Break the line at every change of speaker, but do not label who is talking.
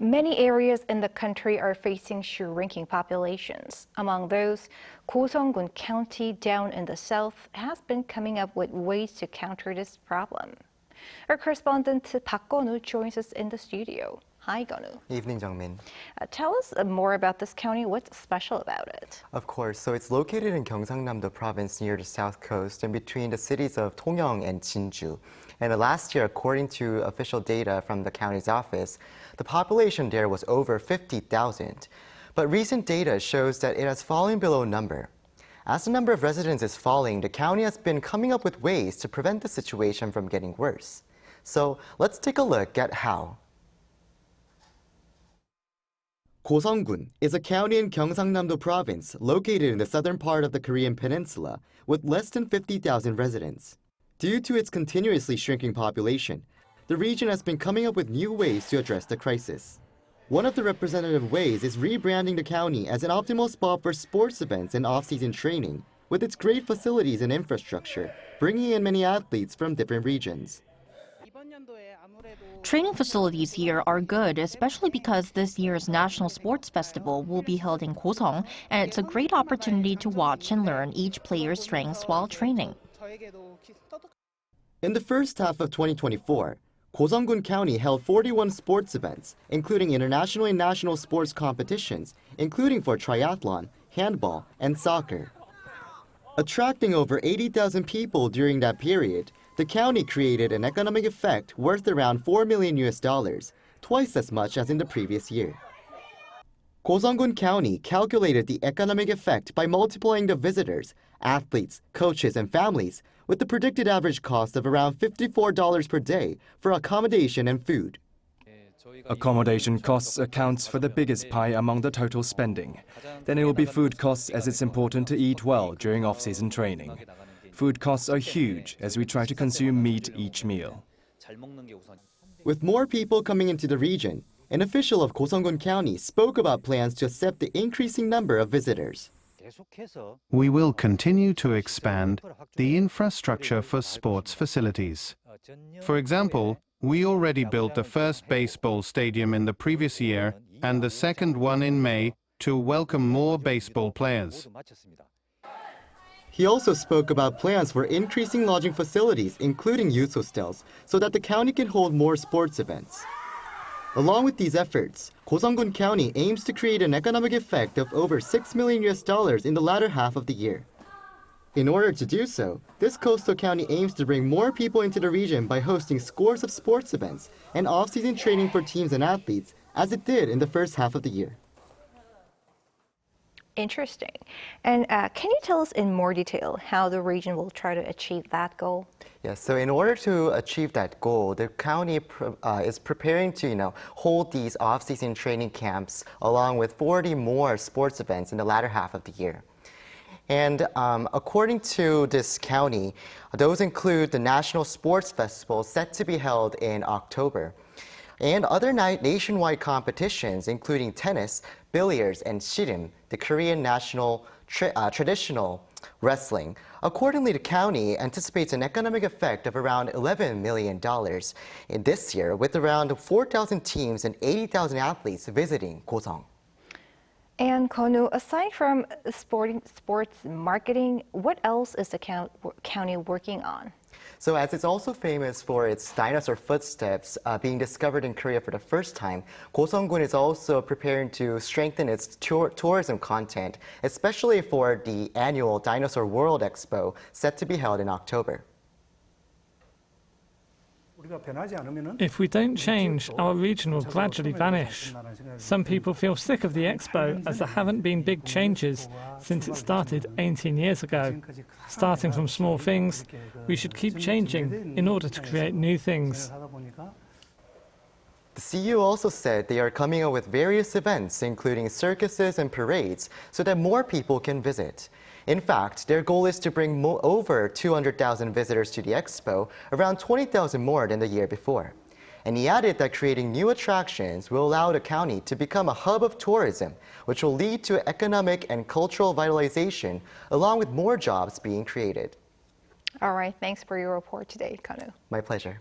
Many areas in the country are facing shrinking populations. Among those, Goseong-gun County down in the south has been coming up with ways to counter this problem. Our correspondent Park Kun-woo joins us in the studio. Hi, Kun-woo.
Evening, Jung-min.
Tell us more about this county. What's special about it?
Of course. So it's located in Gyeongsangnam-do Province near the south coast and between the cities of Tongyeong and Jinju. And last year, according to official data from the county's office, the population there was over 50,000. But recent data shows that it has fallen below a number. As the number of residents is falling, the county has been coming up with ways to prevent the situation from getting worse. So let's take a look at how. Goseong-gun is a county in Gyeongsangnam-do Province located in the southern part of the Korean peninsula with less than 50,000 residents. Due to its continuously shrinking population, the region has been coming up with new ways to address the crisis. One of the representative ways is rebranding the county as an optimal spot for sports events and off-season training, with its great facilities and infrastructure, bringing in many athletes from different regions.
Training facilities here are good, especially because this year's National Sports Festival will be held in Goseong, and it's a great opportunity to watch and learn each player's strengths while training.
In the first half of 2024, Goseong-gun County held 41 sports events, including international and national sports competitions, including for triathlon, handball, and soccer. Attracting over 80,000 people during that period, the county created an economic effect worth around $4 million, twice as much as in the previous year. Goseong-gun County calculated the economic effect by multiplying the visitors, athletes, coaches, and families with the predicted average cost of around $54 per day for accommodation and food.
Accommodation costs accounts for the biggest pie among the total spending. Then it will be food costs, as it's important to eat well during off-season training. Food costs are huge as we try to consume meat each meal.
With more people coming into the region, an official of Goseong-gun County spoke about plans to accept the increasing number of visitors.
We will continue to expand the infrastructure for sports facilities. For example, we already built the first baseball stadium in the previous year and the second one in May to welcome more baseball players.
He also spoke about plans for increasing lodging facilities, including youth hostels, so that the county can hold more sports events. Along with these efforts, Goseong-gun County aims to create an economic effect of over $6 million in the latter half of the year. In order to do so, this coastal county aims to bring more people into the region by hosting scores of sports events and off-season training for teams and athletes, as it did in the first half of the year.
Interesting. And can you tell us in more detail how the region will try to achieve that goal?
Yes, so in order to achieve that goal, the county is preparing to, hold these off-season training camps along with 40 more sports events in the latter half of the year. And according to this county, those include the National Sports Festival set to be held in October, and other nationwide competitions, including tennis, billiards, and shirim, the Korean national traditional wrestling. Accordingly, the county anticipates an economic effect of around $11 million in this year, with around 4,000 teams and 80,000 athletes visiting Goseong.
And Kun-woo, aside from sports marketing, what else is the county working on?
So as it's also famous for its dinosaur footsteps being discovered in Korea for the first time, Goseong-gun is also preparing to strengthen its tourism content, especially for the annual Dinosaur World Expo set to be held in October.
If we don't change, our region will gradually vanish. Some people feel sick of the expo as there haven't been big changes since it started 18 years ago. Starting from small things, we should keep changing in order to create new things.
The CU also said they are coming up with various events, including circuses and parades, so that more people can visit. In fact, their goal is to bring over 200,000 visitors to the expo, around 20,000 more than the year before. And he added that creating new attractions will allow the county to become a hub of tourism, which will lead to economic and cultural vitalization, along with more jobs being created.
All right, thanks for your report today, Kun-woo.
My pleasure.